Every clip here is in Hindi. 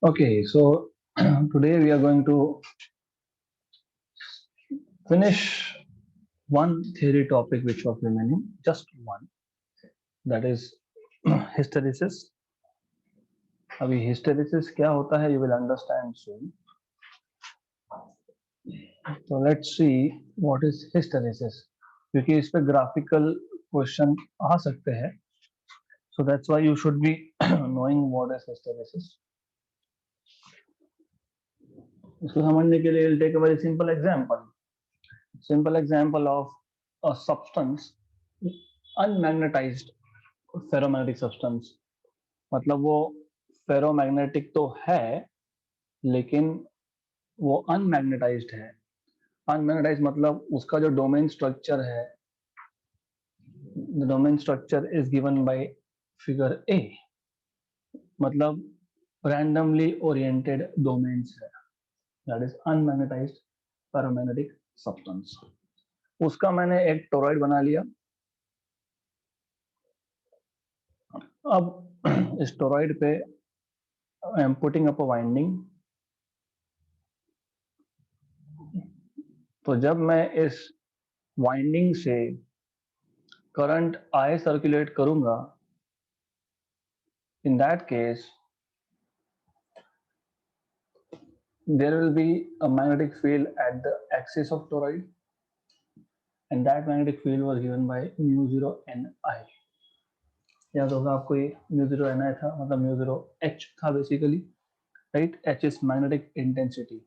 Okay, so today we are going to finish one theory topic which was remaining, just one, that is hysteresis. अभी hysteresis क्या होता है, you will understand soon. So let's see what is hysteresis, क्योंकि इस पे graphical question आ सकते हैं. So that's why you should be knowing what is hysteresis. इसको समझने के लिए we'll take a very simple example. Simple example of a substance unmagnetized ferromagnetic substance. मतलब वो फेरोमैग्नेटिक तो है लेकिन वो अनमैग्नेटाइज्ड है. अनमैग्नेटाइज्ड मतलब उसका जो डोमेन स्ट्रक्चर है, the domain structure is given by figure A. मतलब रैंडमली ओरिएंटेड डोमेन्स है, दैट इज अनमैग्नेटाइज्ड फेरोमैग्नेटिक सब्सटेंस. उसका मैंने एक टोरॉइड बना लिया. अब इस टोरॉइड पे I am putting up a winding. तो जब मैं इस वाइंडिंग से करंट आई सर्कुलेट करूंगा, in that case there will be a magnetic field at the axis of toroid, and that magnetic field was given by mu 0 ni. याद होगा आपको, ये mu 0 ni था, मतलब mu 0 h था basically, right? H is magnetic intensity.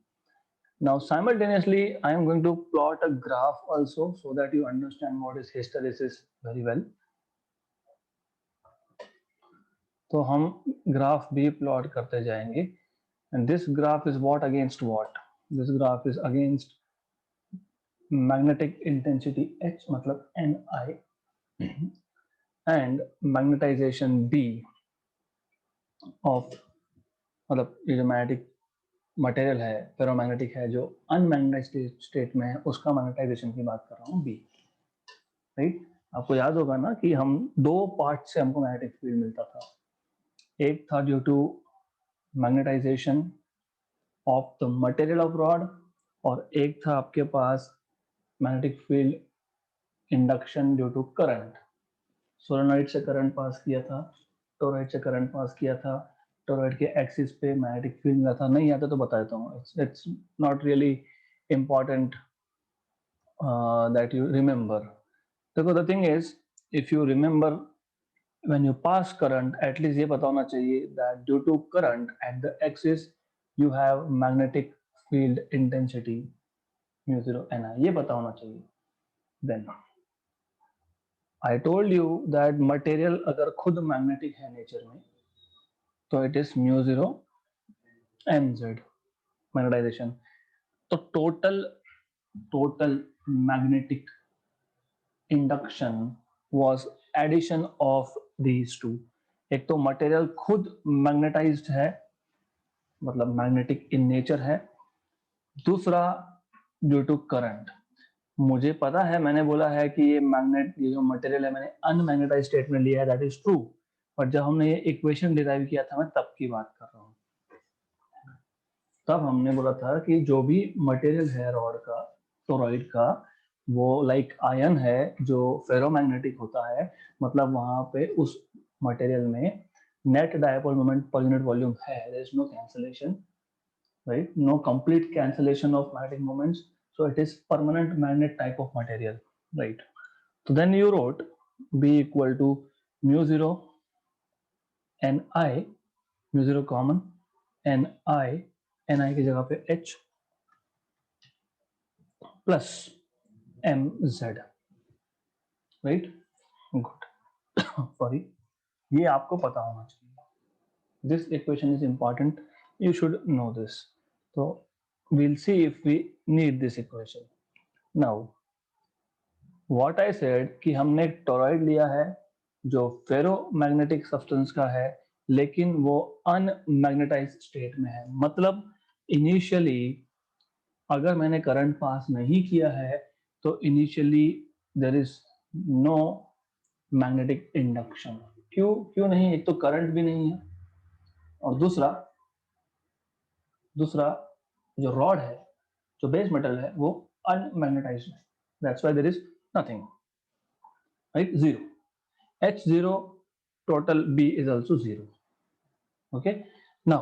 Now simultaneously I am going to plot a graph also so that you understand what is hysteresis very well. तो हम ग्राफ भी प्लॉट करते जाएंगे. And this graph is what against what? This graph is against magnetic intensity H, मतलब Ni, and magnetization B of, मतलब ये जो मैग्नेटिक मटेरियल है, फेरोमैग्नेटिक है, जो अनमैग्नेटाइज्ड स्टेट में है, उसका मैग्नेटाइजेशन की बात कर रहा हूँ, B. राइट? आपको याद होगा ना कि हम दो पार्ट से हमको मैग्नेटिक फील्ड मिलता था. एक था due to magnetization of the material of rod, और एक था आपके पास magnetic field induction due to current. Solenoid से करंट पास किया था, टोरॉइड से करंट पास किया था, टोरॉइड के एक्सिस पे मैग्नेटिक फील्ड मिला था. नहीं आता तो बता देता हूँ, it's not really important that you remember. देखो, the thing is, if you remember when you pass current, at least ये पता होना चाहिए that due to current at the axis you have magnetic field intensity mu 0 ni. ये पता होना चाहिए. Then I told you that material अगर खुद मैग्नेटिक है नेचर में, तो it is mu 0 mz magnetization. तो total magnetic induction was addition of these two. एक तो मटेरियल खुद मैग्नेटाइज्ड है, मतलब मैग्नेटिक इन नेचर है. दूसरा ड्यू टू करंट. मुझे पता है, मैंने बोला है कि ये जो मटेरियल है, मैंने अनमैग्नेटाइज्ड स्टेट में लिया है, दैट इज ट्रू. बट जब हमने ये इक्वेशन डिराइव किया था, मैं तब की बात कर रहा हूँ. तब हमने बोला था कि जो भी मटेरियल है रॉड का, टोरॉइड का, वो लाइक आयन है जो फेरोमैग्नेटिक होता है. मतलब वहां पे उस मटेरियल में net dipole moment per unit volume है. There is no cancellation, right? No complete cancellation of magnetic moments, so it is permanent magnet type of material, right? So then you wrote B equal to mu 0 ni, mu 0 common, ni की जगह पे h plus mz, right? Good. Sorry, ये आपको पता होना चाहिए. This equation is important, you should know this. So we'll see if we need this equation. Now what I said कि हमने एक टोरॉइड लिया है जो फेरोमैग्नेटिक सब्सटेंस का है, लेकिन वो अनमैग्नेटाइज्ड स्टेट में है. मतलब इनिशियली अगर मैंने करंट पास नहीं किया है, तो initially there is no magnetic induction. क्यों नहीं? एक तो करंट भी नहीं है, और दूसरा दूसरा जो रॉड है, जो बेस मेटल है, वो अनमैग्नेटाइज्ड है, that's why there is nothing, right, zero, H0 total B is also zero. Okay, now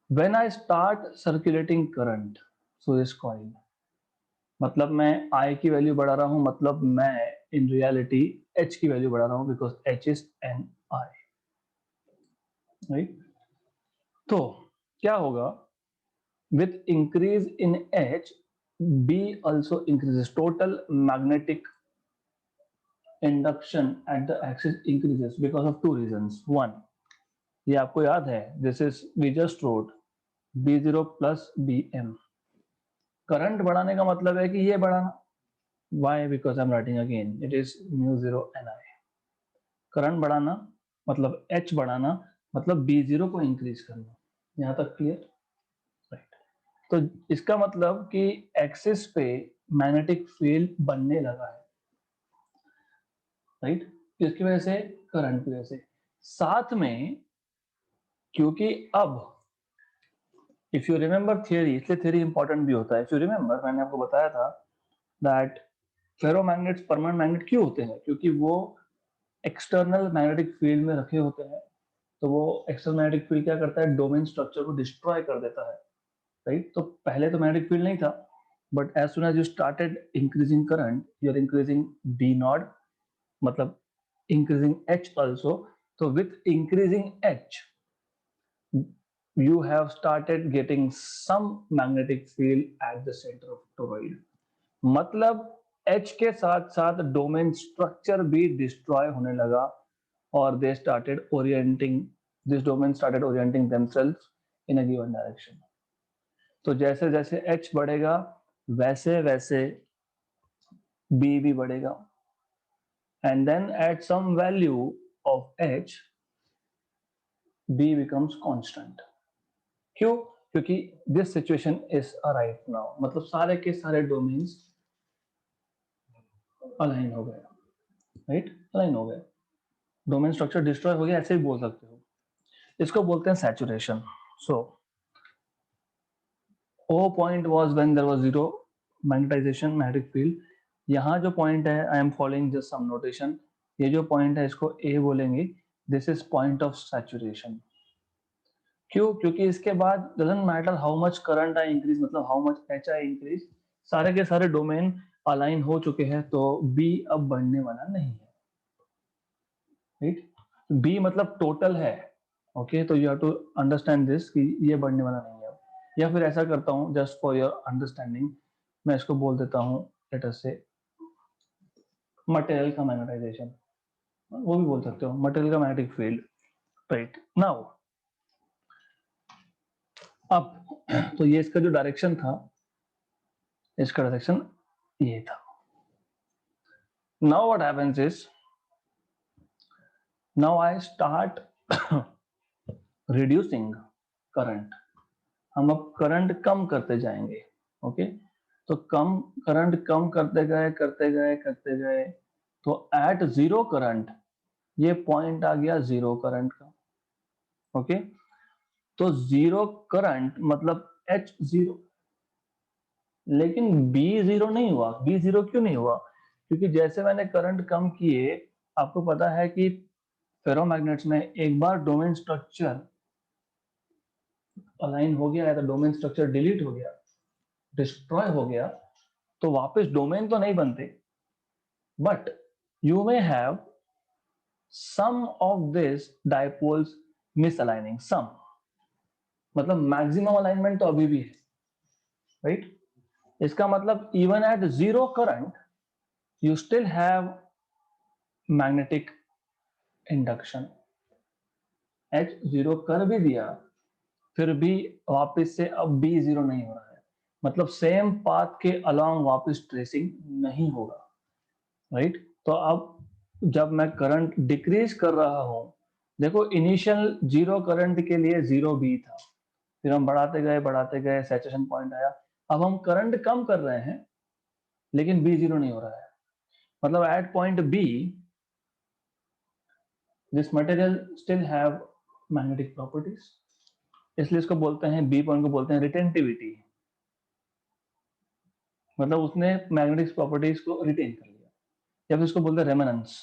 when I start circulating current through this coil, मतलब मैं I की वैल्यू बढ़ा रहा हूं, मतलब मैं इन रियलिटी H की वैल्यू बढ़ा रहा हूं, because H is an I, right. तो क्या होगा, with increase in H, B also increases, total magnetic induction at the axis increases because of two reasons. One, ये आपको याद है, this is we just rote B0 plus BM, current बढ़ाने का मतलब है कि ये बढ़ाना, why, because I am writing again, it is μ0 Ni, current बढ़ाना मतलब H बढ़ाना, मतलब B0 को इंक्रीज करना, यहाँ तक क्लियर, राइट। तो इसका मतलब कि एक्सिस पे मैग्नेटिक फील्ड बनने लगा है, राइट, किसकी वजह से, करंट की वजह से। साथ में क्योंकि अब इफ यू रिमेंबर थियरी, इसलिए थियरी इंपॉर्टेंट भी होता है, इफ यू रिमेंबर मैंने आपको बताया था दैट फेरोमैग्नेट्स परमानेंट मैग्नेट क्यों होते हैं, क्योंकि वो एक्सटर्नल मैग्नेटिक फील्ड में रखे होते हैं, तो वो एक्सटर्नल मैग्नेटिक फील्ड क्या करता है, डोमेन स्ट्रक्चर को डिस्ट्रॉय कर देता है, राइट। तो पहले तो मैग्नेटिक फील्ड नहीं था, but as soon as you started increasing current, you are increasing B not, मतलब इंक्रीजिंग एच ऑल्सो, तो with increasing H you have started getting some magnetic field at the center of toroid, मतलब H के साथ साथ डोमेन स्ट्रक्चर भी डिस्ट्रॉय होने लगा, और they started orienting, this domain started orienting themselves in a given direction. तो जैसे जैसे H बढ़ेगा वैसे वैसे B भी बढ़ेगा, and then at some value of H B becomes constant। क्यों, क्योंकि this situation is right now, मतलब सारे के सारे डोमेन्स अलाइन हो गए, राइट, अलाइन हो गए, डोमेन स्ट्रक्चर डिस्ट्रॉय हो गया, ऐसे ही बोल सकते हो। इसको बोलते हैं saturation. So O point was when there was zero magnetization, magnetic field। यहाँ जो पॉइंट है, I am following just some notation, ये जो पॉइंट है इसको A बोलेंगे, this is point of saturation. क्यों, क्योंकि इसके बाद doesn't matter how much current I increase, मतलब how much H I increase, सारे के सारे डोमेन अलाइन हो चुके हैं, तो बी अब बढ़ने वाला नहीं है, राइट। बी मतलब टोटल है, ओके, तो you have to understand this कि ये बढ़ने वाला नहीं है। या फिर ऐसा करता हूँ जस्ट फॉर योर अंडरस्टैंडिंग, मैं इसको बोल देता हूँ लेट अस से मटेरियल का मैग्नेटाइजेशन, वो भी बोल सकते हो, मटेरियल का मैग्नेटिक फील्ड, राइट। नाउ अब तो ये इसका जो डायरेक्शन था, इसका डायरेक्शन ये था। Now what happens is, now I start reducing current, हम अब करंट कम करते जाएंगे, ओके। तो कम करंट कम करते गए करते गए करते गए, तो एट जीरो करंट ये पॉइंट आ गया जीरो करंट का, ओके। तो जीरो करंट मतलब एच जीरो, लेकिन बी जीरो नहीं हुआ। बी जीरो क्यों नहीं हुआ, क्योंकि जैसे मैंने करंट कम किए, आपको पता है कि फेरोमैग्नेट्स में एक बार डोमेन स्ट्रक्चर अलाइन हो गया है, तो डोमेन स्ट्रक्चर डिलीट हो गया, डिस्ट्रॉय हो गया, तो वापस डोमेन तो नहीं बनते, but you may have some of this dipoles misaligning, some मतलब मैक्सिमम अलाइनमेंट तो अभी भी है, राइट। इसका मतलब even at zero current you still have magnetic induction. H zero कर भी दिया, फिर भी वापस से अब बी जीरो नहीं हो रहा है, मतलब सेम पाथ के अलोंग वापस ट्रेसिंग नहीं होगा, राइट। तो अब जब मैं करंट डिक्रीज कर रहा हूं, देखो इनिशियल जीरो करंट के लिए जीरो बी था, फिर हम बढ़ाते गए सैचुरेशन पॉइंट आया, अब हम करंट कम कर रहे हैं लेकिन बी जीरो नहीं हो रहा है, मतलब at point B this material still have magnetic properties, इसलिए इसको बोलते हैं, बी पॉइंट को बोलते हैं रिटेंटिविटी, मतलब उसने मैग्नेटिक प्रॉपर्टीज को रिटेन कर लिया, या फिर इसको बोलते हैं remanence.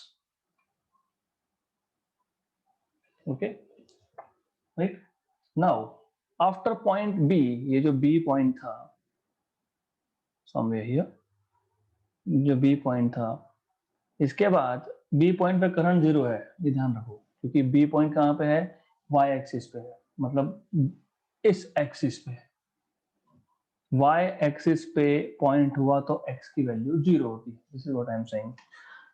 Okay, right. Now after point B, ये जो बी पॉइंट था समवेयर हियर, जो बी पॉइंट था, इसके बाद बी पॉइंट पे करंट जीरो है, ये ध्यान रखो, क्योंकि बी पॉइंट कहाँ पे है, वाई एक्सिस पे है, मतलब इस एक्सिस पे, वाई एक्सिस पे पॉइंट हुआ तो एक्स की वैल्यू जीरो होती है, this is what I am saying.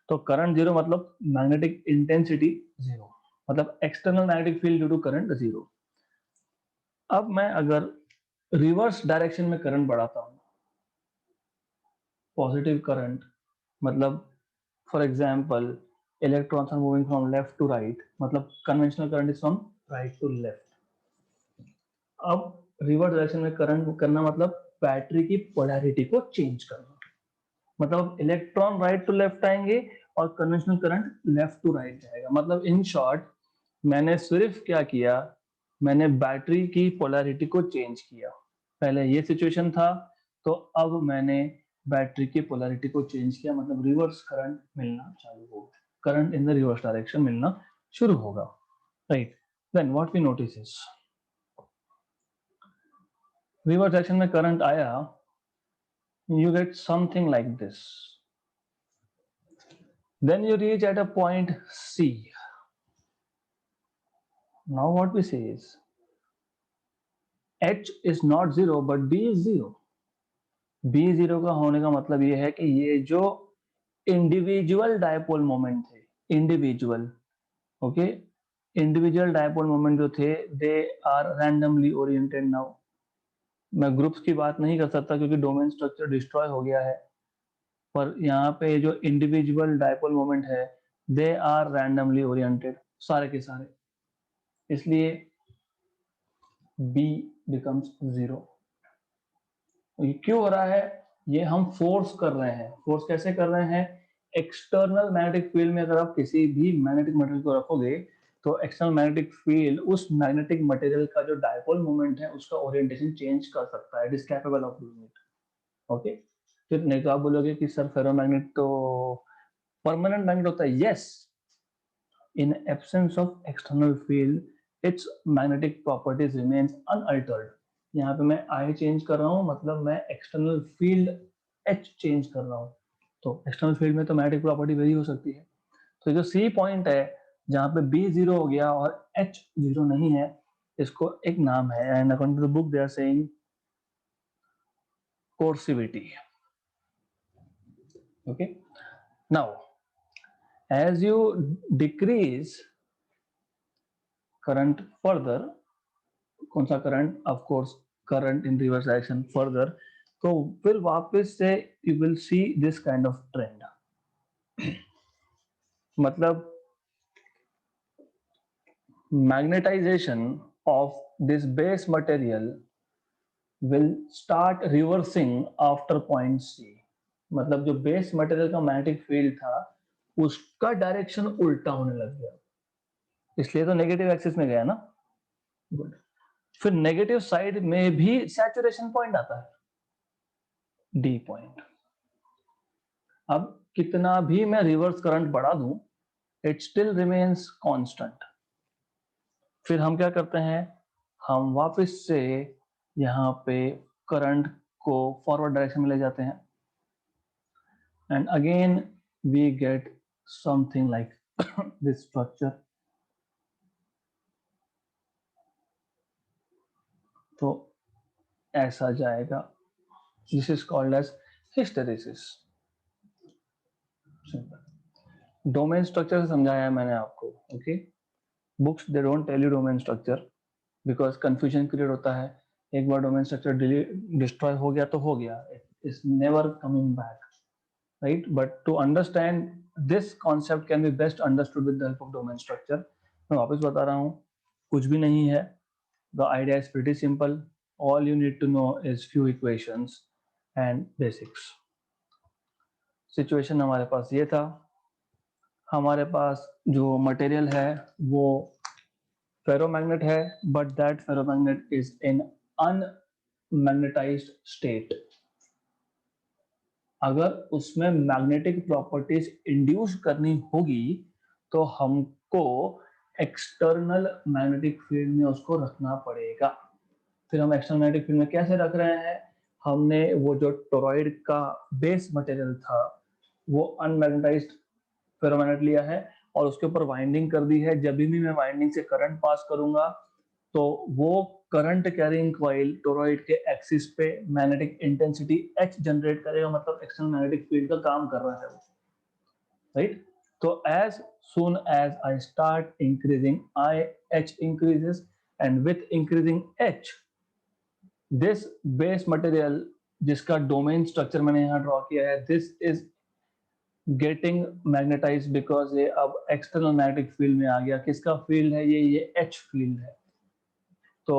तो करंट जीरो मतलब मैग्नेटिक इंटेंसिटी जीरो, मतलब external magnetic field due to current zero. अब मैं अगर रिवर्स डायरेक्शन में करंट बढ़ाता हूं, पॉजिटिव करंट, मतलब for example electrons are moving from left to right, मतलब conventional current is from right to left. अब रिवर्स डायरेक्शन में करंट करना मतलब बैटरी की पोलैरिटी को चेंज करना, मतलब इलेक्ट्रॉन राइट टू लेफ्ट आएंगे और conventional current left to right जाएगा। मतलब इन शॉर्ट मैंने सिर्फ क्या किया, मैंने बैटरी की पोलैरिटी को चेंज किया। पहले ये सिचुएशन था, तो अब मैंने बैटरी की पोलैरिटी को चेंज किया, मतलब रिवर्स करंट मिलना चालू होगा, current in the reverse direction मिलना शुरू होगा, right. Then what we notice is, reverse direction में करंट आया, you get something like this. Then you reach at a point C. Now what we say is H is not zero but B is zero. B zero का होने का मतलब ये है कि ये जो इंडिविजुअल डायपोल मोमेंट थे, individual, okay, individual dipole moment जो थे, they are randomly oriented. Now मैं ग्रुप्स की बात नहीं कर सकता क्योंकि डोमेन स्ट्रक्चर डिस्ट्रॉय हो गया है, पर यहाँ पे जो इंडिविजुअल डायपोल मोमेंट है, दे आर रैंडमली ओरिएंटेड, सारे के सारे, इसलिए B बिकम्स जीरो। ये क्यों हो रहा है, ये हम फोर्स कर रहे हैं। फोर्स कैसे कर रहे हैं, एक्सटर्नल मैग्नेटिक फील्ड में अगर आप किसी भी मैग्नेटिक मटेरियल को रखोगे तो एक्सटर्नल मैग्नेटिक फील्ड उस मैग्नेटिक मटेरियल का जो डायपोल मोमेंट है उसका ओरिएंटेशन चेंज कर सकता है, it is capable of doing it. Okay, फिर नहीं तो आप बोलोगे कि सर फेरोमैग्नेट तो परमानेंट मैग्नेट होता है। Yes, in absence of external field its magnetic properties remains unaltered। यहाँ पे मैं I चेंज कर रहा हूँ, मतलब मैं एक्सटर्नल फील्ड H चेंज कर रहा हूँ, तो एक्सटर्नल फील्ड में तो मैग्नेटिक प्रॉपर्टी वेरी हो सकती है। तो जो C पॉइंट है जहाँ पे B जीरो हो गया और H जीरो नहीं है, इसको एक नाम है, and according to the book they are saying coercivity. Okay, now as you decrease current further, कौन सा current, of course current in reverse direction further, तो फिर वापस से you will see this kind of trend. मतलब magnetization of this base material will start reversing after point C. मतलब जो बेस मटेरियल का मैग्नेटिक फील्ड था उसका डायरेक्शन उल्टा होने लग गया, इसलिए तो नेगेटिव एक्सिस में गया ना। गुड, फिर नेगेटिव साइड में भी सैचुरेशन पॉइंट आता है, डी पॉइंट। अब कितना भी मैं रिवर्स करंट बढ़ा दूं, इट स्टिल रिमेन्स कांस्टेंट। फिर हम क्या करते हैं, हम वापस से यहाँ पे करंट को फॉरवर्ड डायरेक्शन में ले जाते हैं, and again we get something like this structure. तो ऐसा जाएगा, this is called as hysteresis. Domain structure से समझाया है मैंने आपको, okay. Books they don't tell you domain structure because confusion create होता है। एक बार डोमेन स्ट्रक्चर डिस्ट्रॉय हो गया तो हो गया, it's never coming back, right. But to understand this concept can be best understood with the help of domain structure. मैं वापस बता रहा हूँ, कुछ भी नहीं है, the idea is pretty simple, all you need to know is few equations and basics. Situation हमारे पास ये था, हमारे पास जो मटेरियल है वो फेरोमैग्नेट है but that ferromagnet is in unmagnetized state. अगर उसमें मैग्नेटिक प्रॉपर्टीज इंड्यूस करनी होगी तो हमको एक्सटर्नल मैग्नेटिक फील्ड में उसको रखना पड़ेगा। फिर हम एक्सटर्नल मैग्नेटिक फील्ड में कैसे रख रहे हैं? हमने वो जो टोरॉइड का बेस मटेरियल था वो अनमैग्नेटाइज्ड फेरोमैग्नेट लिया है और उसके ऊपर वाइंडिंग कर दी है। जब भी मैं वाइंडिंग से करंट पास करूंगा तो वो करंट कैरिंग कॉइल टोरॉइड के एक्सिस पे मैग्नेटिक इंटेंसिटी H जनरेट करेगा, मतलब एक्सटर्नल मैग्नेटिक फील्ड का काम कर रहा है वो, राइट? तो as soon as I start increasing H increases and with increasing H this base material जिसका डोमेन स्ट्रक्चर मैंने यहाँ ड्रॉ किया है, this is getting magnetize because ये अब एक्सटर्नल मैग्नेटिक फील्ड में आ गया। किसका फील्ड है ये H फील्ड है। तो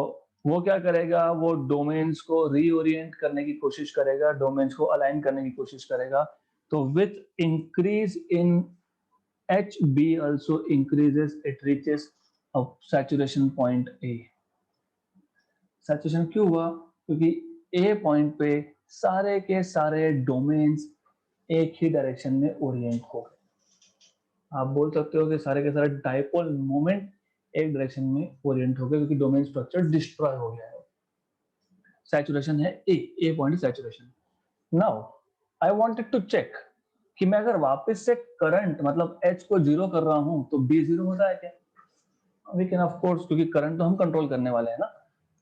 वो क्या करेगा? वो डोमेन्स को रीओरिएंट करने की कोशिश करेगा, डोमेन्स को अलाइन करने की कोशिश करेगा। तो with increase in H, B also increases, it reaches a saturation point A। Saturation क्यों हुआ? क्योंकि A पॉइंट पे सारे के सारे डोमेन्स एक ही डायरेक्शन में ओरिएंट हो गए। आप बोल सकते हो कि सारे के सारे डाइपोल मोमेंट एक डायरेक्शन में ओरिएंट हो गए क्योंकि डोमेन स्ट्रक्चर डिस्ट्रॉय हो गया है। सैचुरेशन है a point saturation. Now I wanted to check कि मैं अगर वापस से करंट मतलब H को जीरो कर रहा हूं तो B जीरो होता है क्या? वी कैन ऑफ कोर्स, क्योंकि करंट तो हम कंट्रोल करने वाले हैं ना।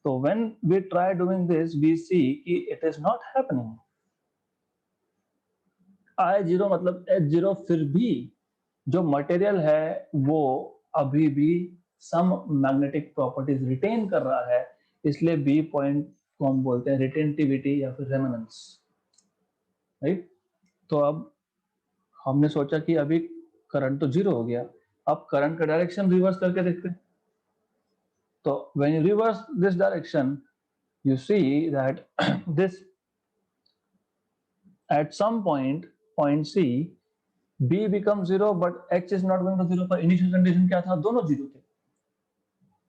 तो when we try doing this we see कि it is not happening. I zero मतलब H जीरो, फिर भी जो मटेरियल है वो अभी भी सम मैग्नेटिक प्रॉपर्टीज रिटेन कर रहा है, इसलिए बी पॉइंट को हम बोलते हैं रिटेंटिविटी या फिर रेमनेंस, राइट? तो अब हमने सोचा कि अभी करंट तो जीरो हो गया, अब करंट का डायरेक्शन रिवर्स करके देखते हैं। तो when you reverse this direction you see that this at some point C B becomes zero but H is not going to zero। पर initial condition क्या था? दोनों जीरो थे।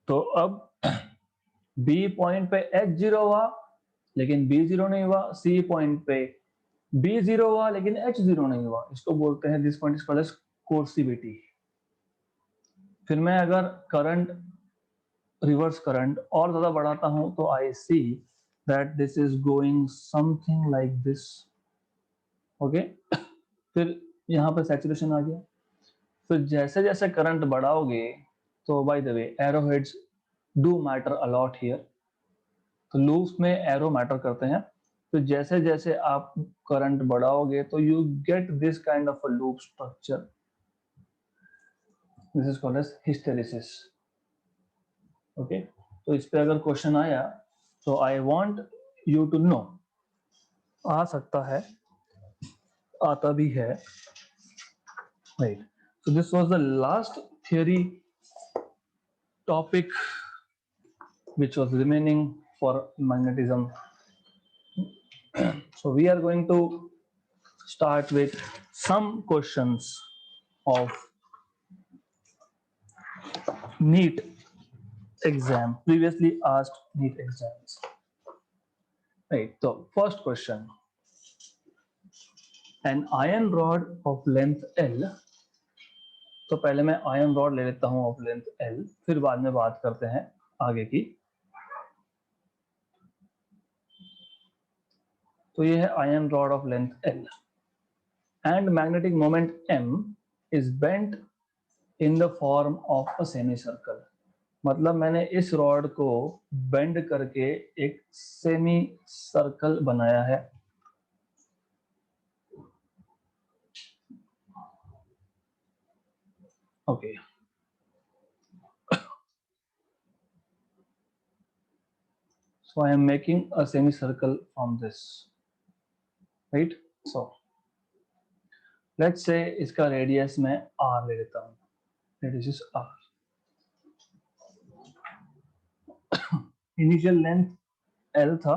तो अब B पॉइंट पे H जीरो हुआ लेकिन B जीरो नहीं हुआ, C पॉइंट पे B जीरो हुआ लेकिन H जीरो नहीं हुआ। इसको बोलते हैं this point is called as coercivity. फिर मैं अगर करंट रिवर्स करंट और ज्यादा बढ़ाता हूं तो I see that this is going something like this. Okay, फिर यहाँ पे सैचुरेशन आ गया। फिर जैसे जैसे करंट बढ़ाओगे तो by the way arrow heads do matter a lot here. तो लूप्स में एरो मैटर करते हैं। तो जैसे जैसे आप करंट बढ़ाओगे तो you get this kind of a loop structure. This is called as hysteresis. Okay, तो इस पे अगर क्वेश्चन आया तो I want you to know, आ सकता है, आता भी है, right? So this was the last theory topic which was remaining for magnetism. So we are going to start with some questions of NEET exam, previously asked NEET exams. Right, so first question, an iron rod of length L। तो पहले मैं आयरन रॉड ले लेता हूं ऑफ लेंथ L, फिर बाद में बात करते हैं आगे की। तो ये है iron rod of length L and magnetic moment M is bent in the form of a semicircle। मतलब मैंने इस रॉड को बेंड करके एक सेमी सर्कल बनाया है। Okay, so I am making a semicircle from this, right? So let's say इसका रेडियस मैं R ले लेता हूँ, radius is R। Initial length L था,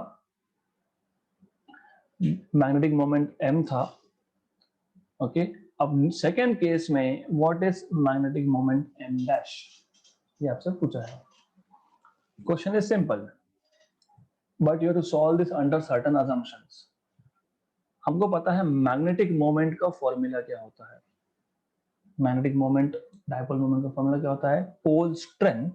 मैग्नेटिक मोमेंट M था। ओके, अब सेकेंड केस में what is magnetic moment M dash? ये आपसे पूछा है। Question is simple but you have to solve this under certain assumptions. हमको पता है मैग्नेटिक मोमेंट का फॉर्मूला क्या होता है। मैग्नेटिक मोमेंट, डायपोल मोमेंट का फॉर्मूला क्या होता है? Pole strength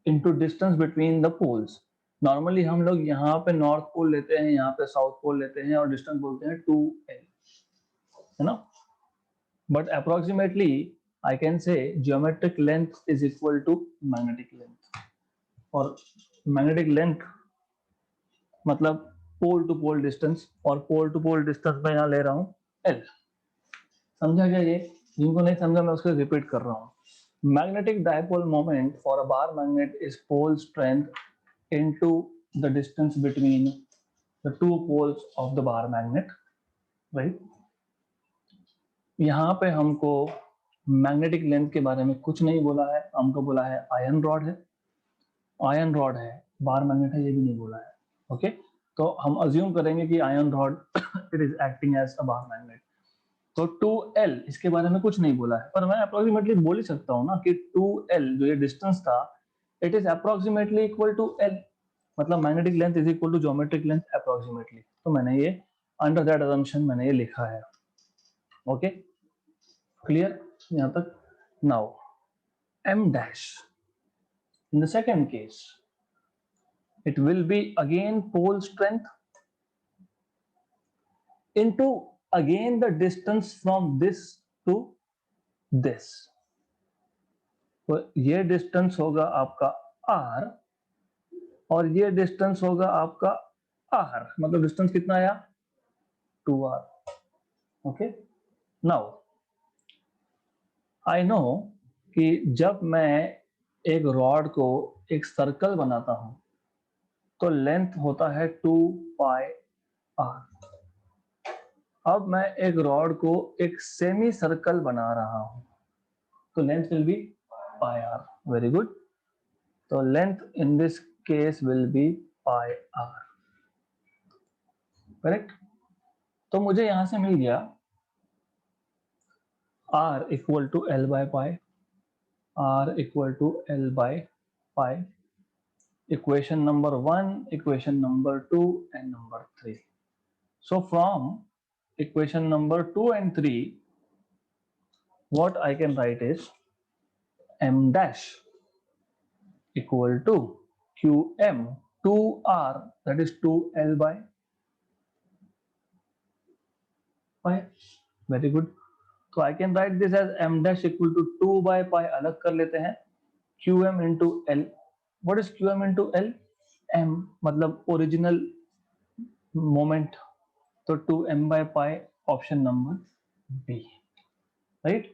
into distance between the poles. Normally हम लोग यहाँ पे नॉर्थ पोल लेते हैं, यहाँ पे साउथ पोल लेते हैं और डिस्टेंस बोलते हैं 2l, है ना? But approximately I can say geometric length is equal to magnetic length. और मैग्नेटिक लेंथ मतलब पोल टू पोल डिस्टेंस, और पोल टू पोल डिस्टेंस मैं यहाँ ले रहा हूँ l। समझा क्या ये? जिनको नहीं समझा मैं उसको रिपीट कर रहा हूँ। Magnetic dipole moment for a bar magnet is pole strength into the distance between the two poles of the bar magnet, right? यहाँ पे हमको मैग्नेटिक लेंथ के बारे में कुछ नहीं बोला है, हमको बोला है आयरन रॉड है, आयरन रॉड है, बार मैग्नेट है, ये भी नहीं बोला है। ओके, तो हम अज्यूम करेंगे कि iron rod it is acting as a bar magnet. तो 2l इसके बारे में कुछ नहीं बोला है, पर मैं अप्रोक्सीमेटली बोल ही सकता हूँ ना कि 2l जो ये डिस्टेंस था it is approximately equal to l, मतलब magnetic length is equal to geometric length approximately. तो मैंने ये अंडर दैट असम्पशन मैंने ये लिखा है। ओके, क्लियर यहाँ तक? Now m dash in the second case it will be again pole strength into again the distance from this to this। तो ये डिस्टेंस होगा आपका r और ये डिस्टेंस होगा आपका r, मतलब डिस्टेंस कितना आया? 2r। Okay, now I know कि जब मैं एक रॉड को एक सर्कल बनाता हूं तो लेंथ होता है 2πr। अब मैं एक रॉड को एक सेमी सर्कल बना रहा हूं तो length will be πr। Very good, तो length in this case will be πr, correct? तो मुझे यहां से मिल गया r equal to l by pi, r equal to l by pi, equation number 1, equation number 2 and number 3। So from equation number 2 and 3 what I can write is m dash equal to qm 2r, that is 2l by pi। very good, so I can write this as m dash equal to 2 by pi, अलग कर लेते हैं, qm into l। what is qm into l? m मतलब ओरिजिनल मोमेंट, तो 2m by pi, option number B, right?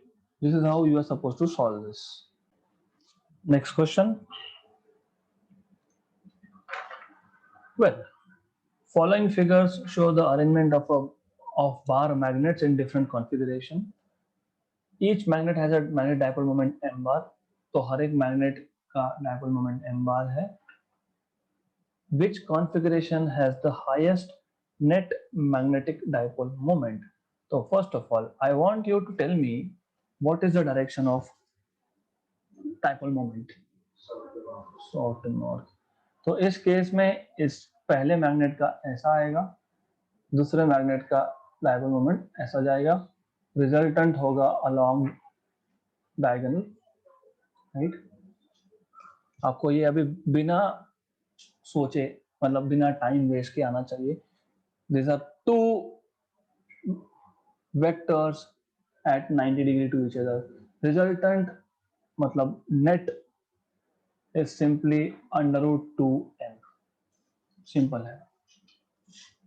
This is how you are supposed to solve this. Next question. Well, following figures show the arrangement of bar magnets in different configuration. Each magnet has a magnet dipole moment m bar, तो हर एक magnet का dipole moment m bar है। Which configuration has the highest net magnetic dipole moment? So first of all, I want you to tell me what is the direction of dipole moment? South north. तो इस केस में इस पहले मैग्नेट का ऐसा आएगा, दूसरे मैग्नेट का डायगोनल मोमेंट ऐसा जाएगा, रिजल्टेंट होगा अलोंग डायगोनल, राइट? आपको ये अभी बिना सोचे, मतलब बिना टाइम वेस्ट के आना चाहिए। This are two vectors at 90 degree to each other. Resultant मतलब net is simply √2m। Simple है,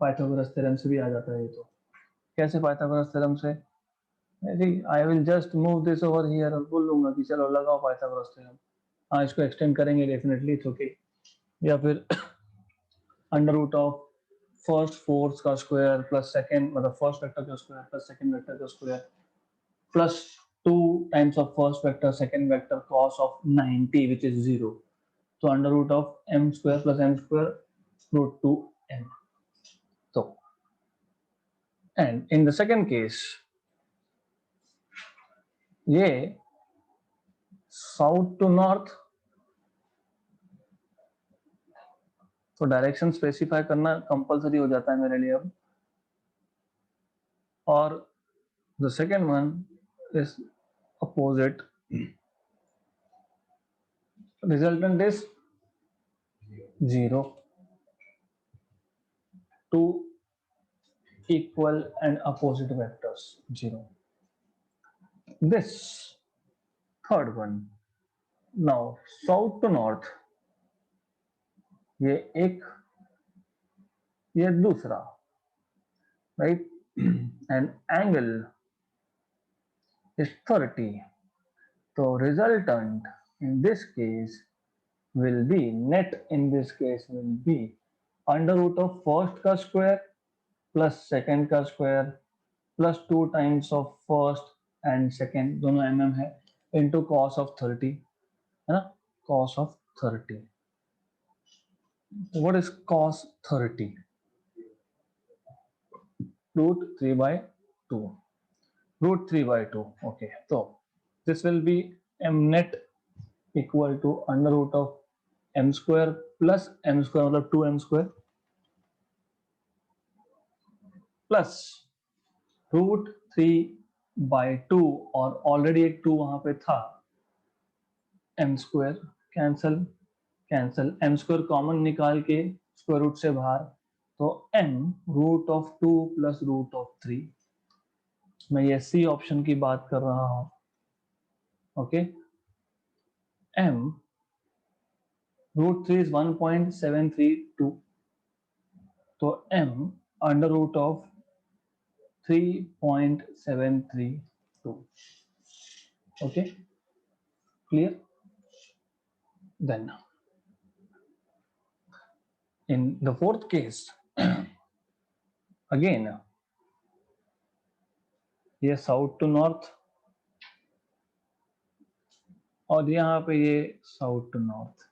पाइथागोरस थ्योरम से भी आ जाता है ये। तो कैसे पाइथागोरस थ्योरम से? I will just move this over here और बोल लूंगा कि चलो लगाओ पाइथागोरस थ्योरम। हाँ, इसको एक्सटेंड करेंगे डेफिनेटली, इट्स ओके। या फिर under root of first force का स्क्वायर प्लस सेकंड, मतलब फर्स्ट वेक्टर का स्क्वायर प्लस सेकंड वेक्टर का square plus 2 times of first vector second vector cos of 90 which is 0। तो under root of m square plus m square √2m। तो and in the second case ये साउथ टू नॉर्थ, तो डायरेक्शन स्पेसिफाई करना कंपलसरी हो जाता है मेरे लिए अब। और the second one is opposite, resultant is 0, 2 equal and opposite vectors 0. This third one, now south to north, ये एक, ये दूसरा, right? And angle is 30. So resultant in this case will be, net in this case will be under root of first का square plus second का square plus 2 times of first and second, दोनों mm है, into cos of 30, है ना, cos of 30. What is cos 30? Root 3 by 2. Root 3 by 2. Okay, so this will be m net equal to under root of m square plus m square, मतलब 2m square plus root 3 by 2, और ऑलरेडी एक 2 वहां पे था, m square cancel, cancel, m square common निकाल के स्क्वायर रूट से बाहर, तो m root of 2 plus root of 3, मैं ये सी ऑप्शन की बात कर रहा हूं, ओके। m रूट 3 इज 1.732, तो m under root of 3.732, okay, clear. Then in the fourth case again, ये साउथ टू नॉर्थ और यहाँ पे ये साउथ टू नॉर्थ,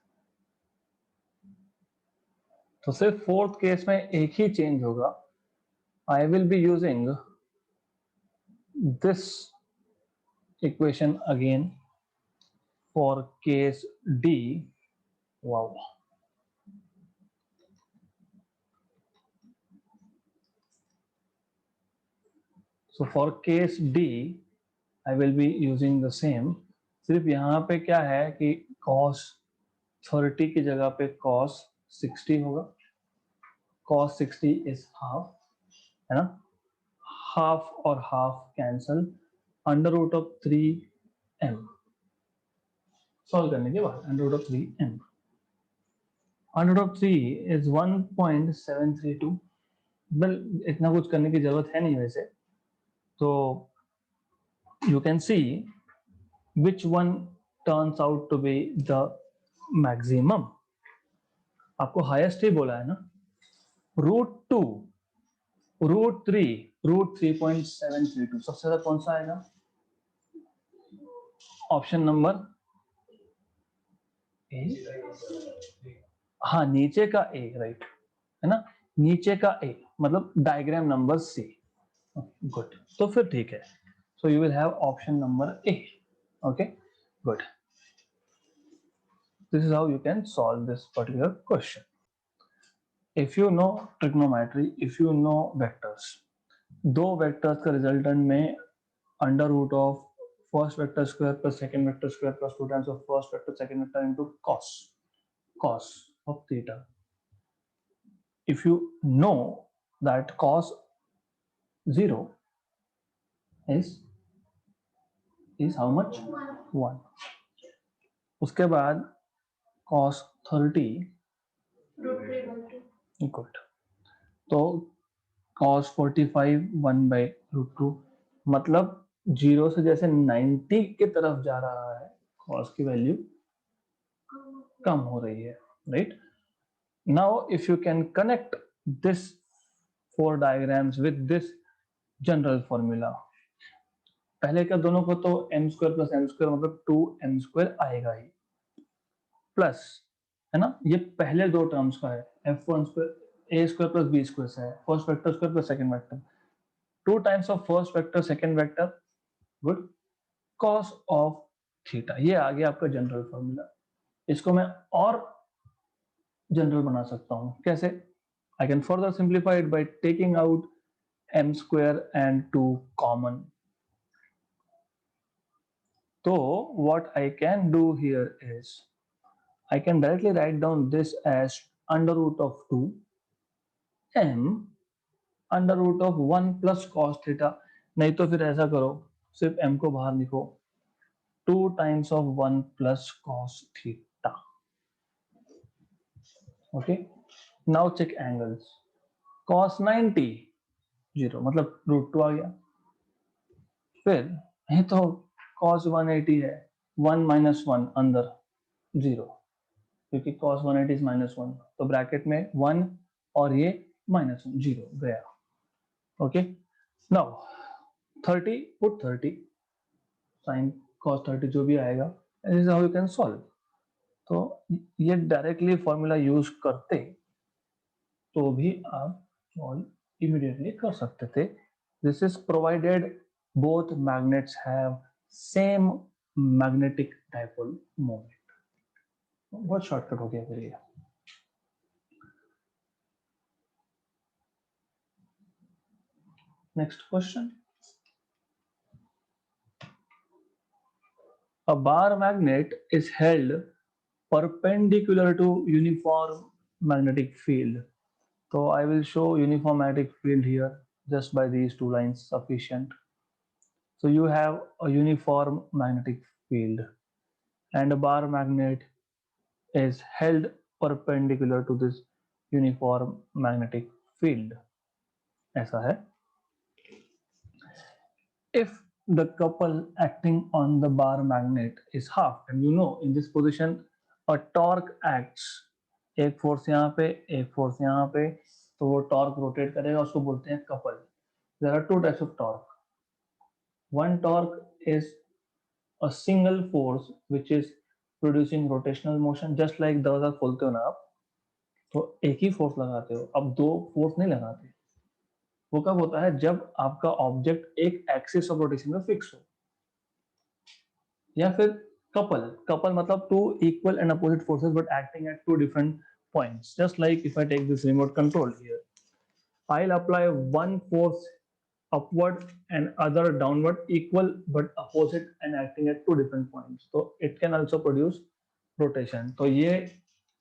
तो सिर्फ फोर्थ केस में एक ही चेंज होगा, I will be using this equation again for case D. Wow, so for case D I will be using the same, सिर्फ यहाँ पे क्या है कि cos 30 की जगह पे cos 60 होगा, cos 60 is half, है ना, half और half cancel, under root of 3m, solve करने के बाद under root of 3m, under root of 3 is 1.732, well इतना कुछ करने की जरूरत है नहीं वैसे, तो you can see which one turns out to be the maximum. आपको हाईएस्ट ही बोला है ना, रूट 2, रूट 3, रूट 3.732, सबसे ज्यादा कौन सा आएगा, ऑप्शन नंबर ए, हाँ नीचे का ए, राइट, है ना, नीचे का ए, मतलब डायग्राम नंबर सी, गुड, तो फिर ठीक है, so you will have option number A, okay, good. This is how you can solve this particular question. If you know trigonometry, if you know vectors, दो वेक्टर्स का रिजल्टेंट में under root of first vector square plus second vector square plus 2 times of first vector second vector into cos of theta. If you know that cos 0 is how much, 1, उसके बाद cos 30, गुड, तो cos 45 1 by रूट 2, मतलब 0 से जैसे 90 की तरफ जा रहा है, cos की वैल्यू कम हो रही है, right. Now if you can connect this 4 diagrams with this general formula, पहले का दोनों को तो m square plus m square मतलब 2m स्क्वायर आएगा ही, प्लस, है ना, ये पहले दो टर्म्स का है, f1 square a square plus b square से है, first vector square plus second vector, 2 times of first vector second vector, good, cos of theta. ये आ गया आपका जनरल फॉर्मूला। इसको मैं और जनरल बना सकता हूँ, कैसे? I can further simplify it by taking out m square and 2 common. So what I can do here is I can directly write down this as under root of 2 m under root of 1 plus cos theta. नहीं तो फिर ऐसा करो, सिर्फ m को बाहर लिखो, 2 times of 1 plus cos theta. Okay, now check angles. cos 90 0, मतलब √2 आ गया। फिर ये तो cos 180 है, 1 minus 1 अंदर 0, क्योंकि cos 180 is -1, तो ब्रैकेट में 1 और ये -1, 0 गया। Okay, now 30, put 30, sin cos 30 जो भी आएगा, this is how you can solve. तो ये डायरेक्टली फॉर्मूला यूज करते तो भी आप सॉल्व इमीडिएटली कर सकते थे। This is provided both magnets have same magnetic dipole moment. बहुत शॉर्टकट हो गया फिर ये। Next question. A bar magnet is held perpendicular to uniform magnetic field. So I will show uniform magnetic field here just by these two lines sufficient. So you have a uniform magnetic field and a bar magnet is held perpendicular to this uniform magnetic field. ऐसा है. If the couple acting on the bar magnet is half, and you know in this position a torque acts, एक फोर्स यहाँ पे एक फोर्स यहाँ पे, तो वो टॉर्क रोटेट करेगा, उसको बोलते हैं couple. There are two types of torque. One torque is a single force which is producing rotational motion, just like दरवाजा खोलते हो ना आप, तो एक ही फोर्स लगाते हो, अब दो फोर्स नहीं लगाते। वो कब होता है? जब आपका ऑब्जेक्ट एक एक्सिस ऑफ रोटेशन में फिक्स हो। या फिर कपल मतलब two equal and opposite forces but acting at two different points, just like if I take this remote control here, I'll apply one force upward and other downward, equal but opposite and acting at two different points, so it can also produce rotation. तो ये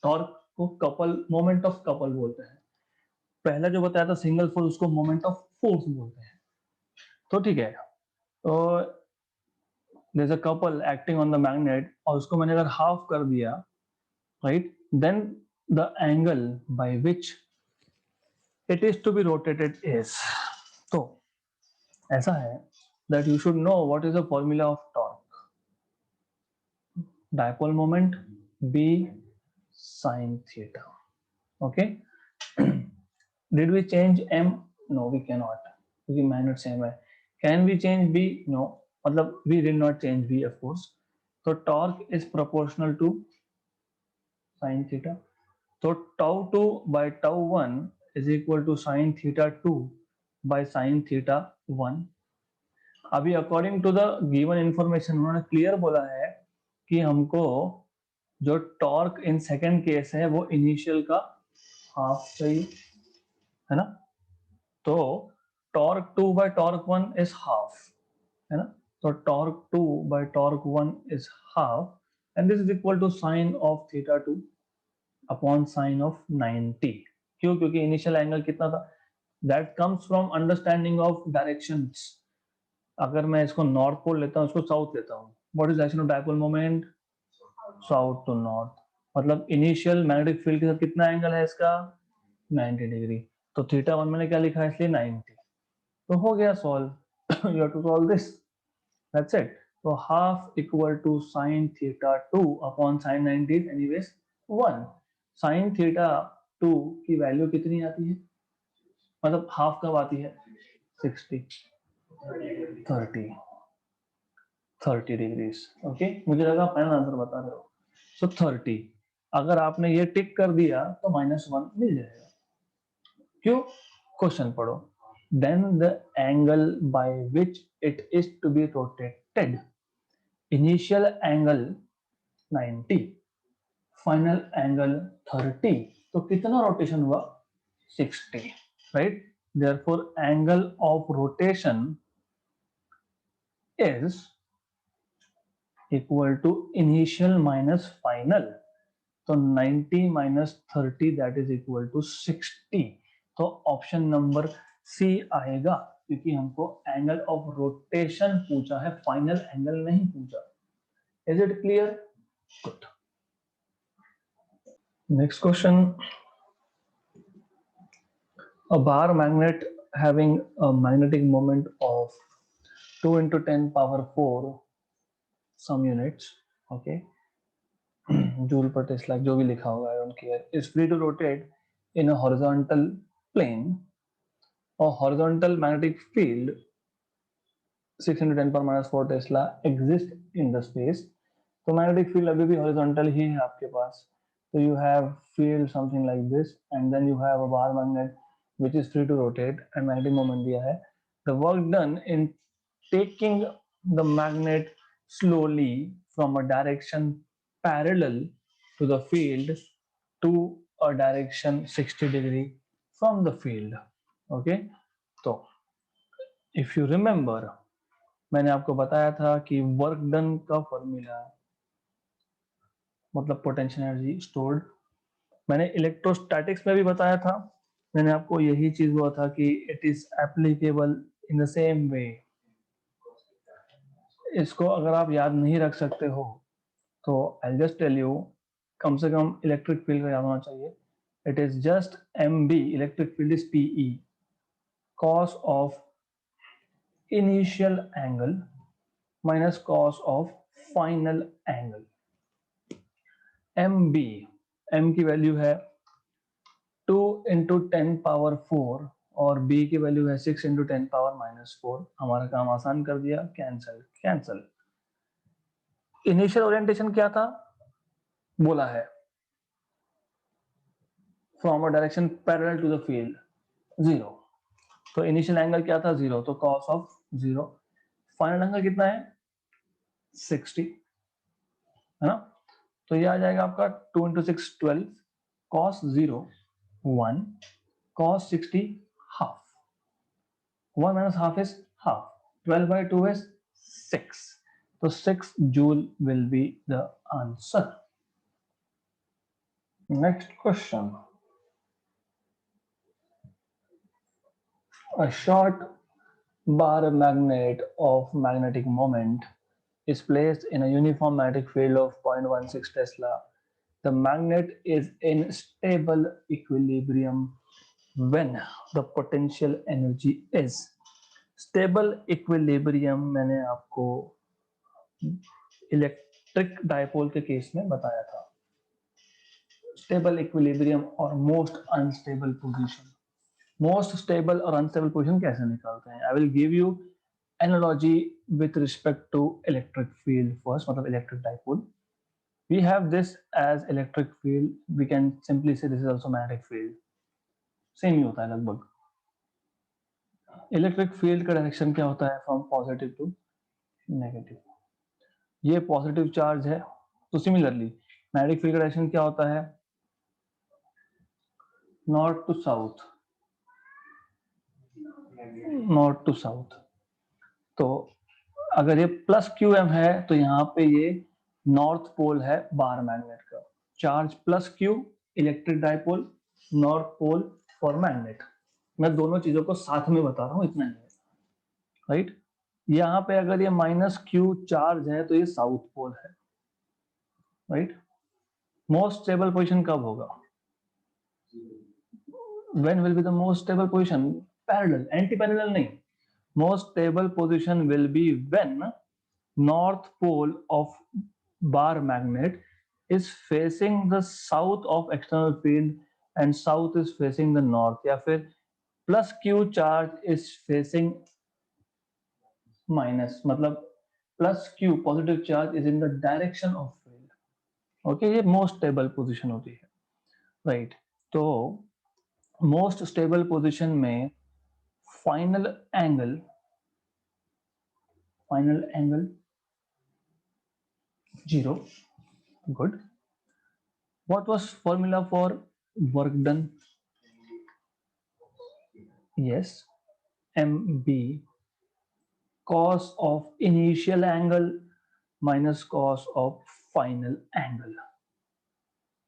टॉर्क को कपल, मोमेंट ऑफ कपल बोलते हैं। पहला जो बताया था सिंगल फोर्स, उसको मोमेंट ऑफ फोर्स बोलते हैं। तो ठीक है, तो there's a couple acting on the magnet, और उसको मैंने अगर हाफ कर दिया, right, then the angle by which it is to be rotated is, तो ऐसा है that you should know what is the formula of torque. Dipole moment B sin theta. Okay. Did we change M? No, we cannot, क्योंकि मैग्नेट सेम है। Can we change B? No, मतलब we did not change B, of course. तो torque is proportional to sin theta. तो tau 2 by tau 1 is equal to sin theta 2 by sin theta 1. अभी according to the given information उन्होंने क्लियर बोला है कि हमको जो टॉर्क इन सेकंड केस है वो इनिशियल का हाफ चाहिए, है ना? तो torque 2 by torque 1 is half, है ना? तो torque 2 by torque 1 is half and this is equal to sine of theta 2 upon sine of 90। क्यों? क्योंकि इनिशियल एंगल कितना था? That comes from understanding of directions. अगर मैं इसको नॉर्थ पोल लेता हूँ, इसको साउथ लेता हूँ, what is direction of dipole moment? South to north. मतलब इनिशियल मैग्नेटिक फील्ड के साथ कितना एंगल है इसका? 90 डिग्री। तो थीटा 1 मैंने क्या लिखा है, इसलिए 90। तो हो गया solve. You have to solve this, that's it. तो half equal to sine theta 2 upon sine 90 is anyways 1। Sine theta 2 की वैल्यू कितनी आती है, मतलब हाफ कब आती है? 60, 30 डिग्रीज। ओके, मुझे लगा फाइनल आंसर बता रहे हो। सो 30, अगर आपने ये टिक कर दिया तो -1 मिल जाएगा। क्यों? क्वेश्चन पढ़ो। Then the angle by which it is to be rotated initial angle 90, final angle 30, तो कितना रोटेशन हुआ 60, right. Therefore angle of rotation is equal to initial minus final. तो 90 माइनस 30 दैट इज इक्वल टू 60. तो ऑप्शन नंबर सी आएगा, क्योंकि हमको एंगल ऑफ रोटेशन पूछा है, फाइनल एंगल नहीं पूछा. Is it clear? Good. Next question. A bar magnet having a magnetic moment of 2 into 10 power 4 some units, okay, joule per tesla जो भी लिखा होगा I don't care, is free to rotate in a horizontal plane. A horizontal magnetic field 6 into 10 power minus 4 tesla exists in the space. तो magnetic field अभी भी horizontal ही है आपके पास. So you have field something like this, and then you have a bar magnet which is free to rotate and magnetic moment दिया है. The work done in taking the magnet slowly from a direction parallel to the field to a direction 60 degree from the field. Okay, तो if you remember, मैंने आपको बताया था कि वर्क डन का फॉर्मूला मतलब पोटेंशियल एनर्जी स्टोर्ड. मैंने इलेक्ट्रोस्टैटिक्स में भी बताया था, मैंने आपको यही चीज बोला था कि it is applicable in the same way. इसको अगर आप याद नहीं रख सकते हो तो आई जस्ट टेल यू, कम से कम इलेक्ट्रिक फील्ड का याद होना चाहिए. It is just M B, electric field is PE, cos of initial angle minus cos of final angle. M B, M की वैल्यू है 2 इंटू 10 पावर 4 और बी की वैल्यू है 6 इंटू 10 पावर माइनस 4. हमारा काम आसान कर दिया, कैंसल कैंसल. इनिशियल ओरिएंटेशन क्या था बोला है, from a direction parallel to the field 0. तो इनिशियल एंगल क्या था 0, तो कॉस ऑफ 0. फाइनल एंगल कितना है 60, है ना. तो ये आ जाएगा आपका 2 into 6 12, cos 0 1, cos 60 half. 1 minus half is half. 12 by 2 is 6. So 6 joule will be the answer. Next question. A short bar magnet of magnetic moment is placed in a uniform magnetic field of 0.16 Tesla. The magnet is in stable equilibrium when the potential energy is. Stable equilibrium मैंने आपको इलेक्ट्रिक डायपोल के केस में बताया था. स्टेबल इक्विलिब्रियम और most unstable position. Most stable और अनस्टेबल पोजीशन कैसे निकालते हैं? I will give you analogy with respect to electric field first, मतलब electric dipole. We have this as electric field. We can simply say this is also magnetic field. Same ही होता है लगभग. इलेक्ट्रिक फील्ड का डायरेक्शन क्या होता है? From positive to negative. ये पॉजिटिव चार्ज है, तो सिमिलरली मैग्नेटिक फील्ड का डायरेक्शन क्या होता है? North to south, north to south. तो अगर ये प्लस क्यू एम है तो यहाँ पे ये नॉर्थ पोल है बार मैग्नेट का. Charge plus Q, electric dipole, north pole for magnet. मैं दोनों चीजों को साथ में बता रहा हूँ, इतना ही है, राइट. यहाँ पे अगर ये माइनस क्यू चार्ज है तो ये साउथ पोल है, राइट. मोस्ट स्टेबल पोजीशन कब होगा? when will be the most stable position? Parallel, anti-parallel नहीं. Most stable position will be when north pole of bar magnet is facing the south of external field and south is facing the north, या फिर plus q charge is facing minus, मतलब plus q positive charge is in the direction of field. Okay, ये most stable position होती है, right. तो मोस्ट स्टेबल पोजीशन में final angle 0. Good. What was formula for work done? Yes, MB cos of initial angle minus cos of final angle.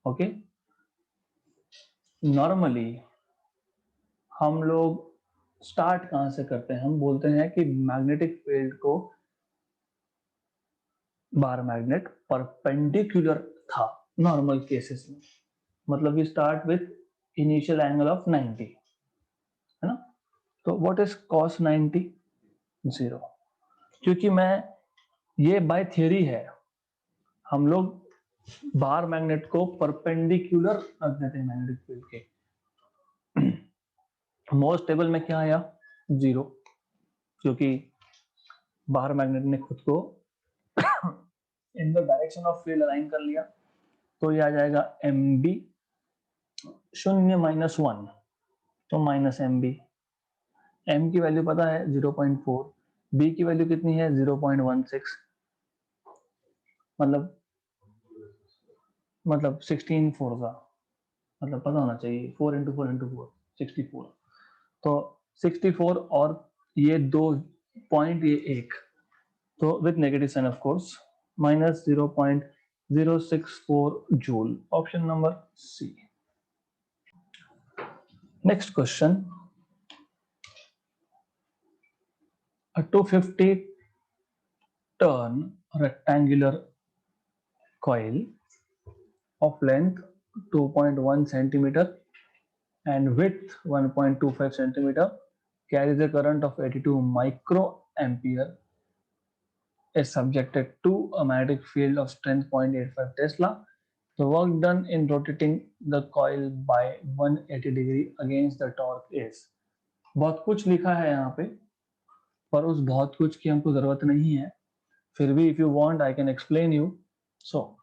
Okay. Normally हम लोग स्टार्ट कहाँ से करते हैं? हम बोलते हैं कि मैग्नेटिक फील्ड को बार मैग्नेट परपेंडिकुलर था नॉर्मल केसेस में, मतलब we start with initial angle of 90, है ना? तो व्हाट इज cos 90? 0. क्योंकि मैं ये बाय थियरी है, हम लोग बार मैग्नेट को परपेंडिकुलर रख देते हैं मैग्नेटिक फील्ड के। मोस्ट टेबल में क्या आया? 0, क्योंकि बार मैग्नेट ने खुद को in the direction of field align कर लिया, तो ये आ जाएगा MB 0 माइनस 1, तो माइनस MB। M की वैल्यू पता है 0.4, B की वैल्यू कितनी है 0.16, मतलब 16 4 का मतलब पता होना चाहिए, 4 इंटू 4 इंटू 4 64, तो 64 और ये 2 पॉइंट, ये 1, तो with negative sign of course minus 0.064 joule. Option number C. Next question, a 250 turn rectangular coil of length 2.1 centimeter and width 1.25 centimeter carries a current of 82 microampere, is subjected to a magnetic field of strength 0.85 Tesla. The work done in rotating the coil by 180 degree against the torque is। बहुत कुछ लिखा है यहाँ पे, पर उस बहुत कुछ की हमको जरूरत नहीं है, फिर भी if you want I can explain you. So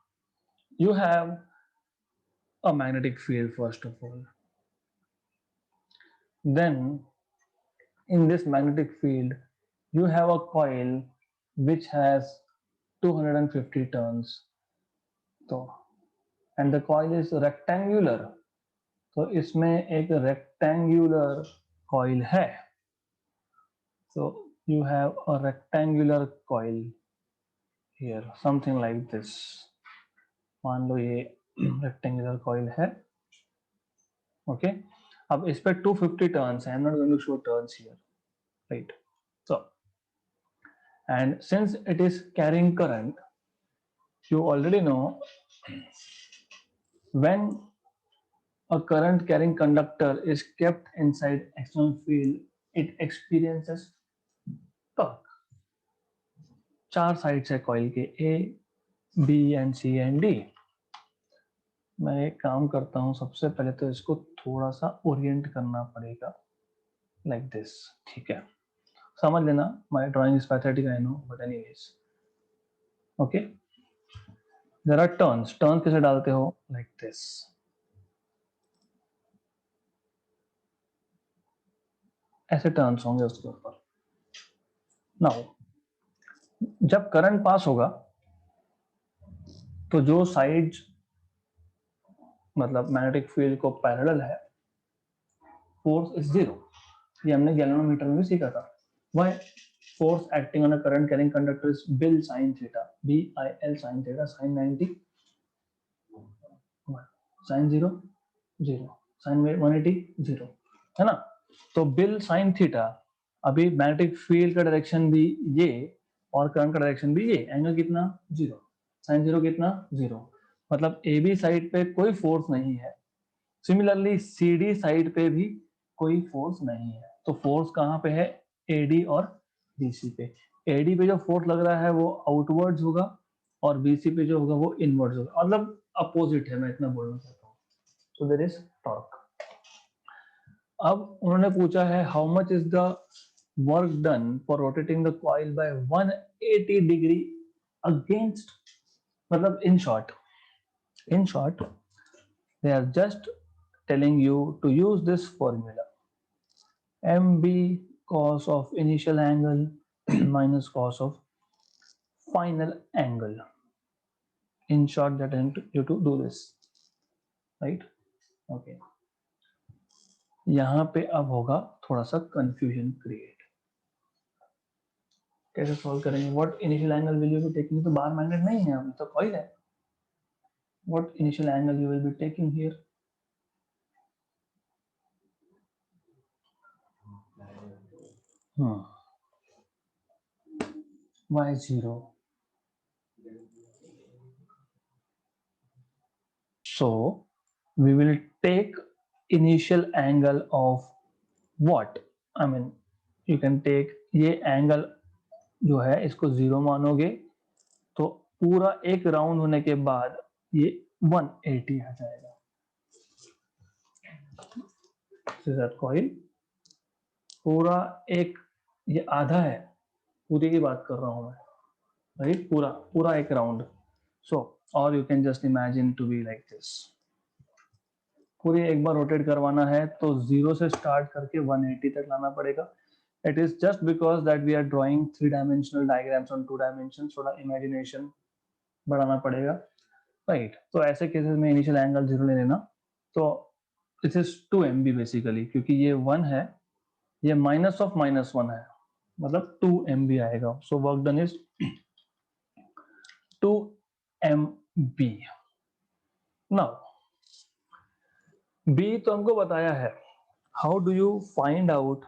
you have a magnetic field first of all, then in this magnetic field you have a coil which has 250 turns, तो and the coil is rectangular, तो इसमें एक rectangular coil है, so you have a rectangular coil here something like this। मान लो ये rectangular coil है, ओके okay? अब इस पे 250 turns है, I'm not going to show turns here, right? So and since it is carrying current, you already know when a current carrying conductor is kept inside external field, it experiences torque। 4 sides है कॉइल के, A, B and C and D। मैं एक काम करता हूं, सबसे पहले तो इसको थोड़ा सा ओरिएंट करना पड़ेगा लाइक दिस, ठीक है? समझ लेना, my drawing is pathetic I know, but anyways okay. There are turns, turn कैसे डालते हो? लाइक दिस, ऐसे टर्न्स होंगे उसके ऊपर। नाउ जब करंट पास होगा तो जो साइड मतलब मैग्नेटिक फील्ड को पैरेलल है, फोर्स इज 0। ये हमने गैल्वेनोमीटर में भी सीखा था। Why? Force acting on a current carrying conductor is BIL sine theta, BIL sine theta, sine 90 sine 0 0, sine 180 0, है ना? तो बिल साइन थीटा, अभी मैग्नेटिक फील्ड का डायरेक्शन भी ये और करंट का डायरेक्शन भी ये, एंगल कितना? 0, साइन 0 कितना? 0, मतलब AB साइड पे कोई फोर्स नहीं है, सिमिलरली CD साइड पे भी कोई फोर्स नहीं है। तो फोर्स कहाँ पे है? AD और BC पे। AD पे जो फोर्स लग रहा है वो आउटवर्ड्स होगा और BC पे जो होगा वो इनवर्ड्स होगा, मतलब अपोजिट है, मैं इतना बोलना चाहता हूँ। So there is torque. अब उन्होंने पूछा है how much is the work done for rotating the coil by 180 degree against, मतलब in short they are just telling you to use this formula, MB cos of initial angle minus cos of final angle। in short that I need you to do this, right? Okay, यहाँ पे अब होगा थोड़ा सा कंफ्यूजन क्रिएट। कैसे सॉल्व करेंगे? What initial angle will you be taking? तो बाहर मैग्नेट नहीं है, अभी तो कॉइल है। What initial angle you will be taking here? y0. So we will take initial angle of what? I mean you can take ये एंगल जो है इसको 0 मानोगे तो पूरा एक राउंड होने के बाद ये 180 आ जाएगा। कॉइल पूरा एक, ये आधा है, पूरी की बात कर रहा हूं मैं, राइट? पूरा एक राउंड। सो और you can just imagine to be like this. पूरी एक बार रोटेट करवाना है तो 0 से स्टार्ट करके 180 तक लाना पड़ेगा। It is just because that we are drawing 3 dimensional diagrams on 2 dimension, थोड़ा इमेजिनेशन बढ़ाना पड़ेगा, राइट? तो ऐसे केसेस में इनिशियल एंगल 0 ले लेना। तो दिस इज 2 MB बेसिकली, क्योंकि ये 1 है, ये माइनस ऑफ -1 है, मतलब 2 MB आएगा। So work done is 2 MB। Now B तो हमको बताया है। How do you find out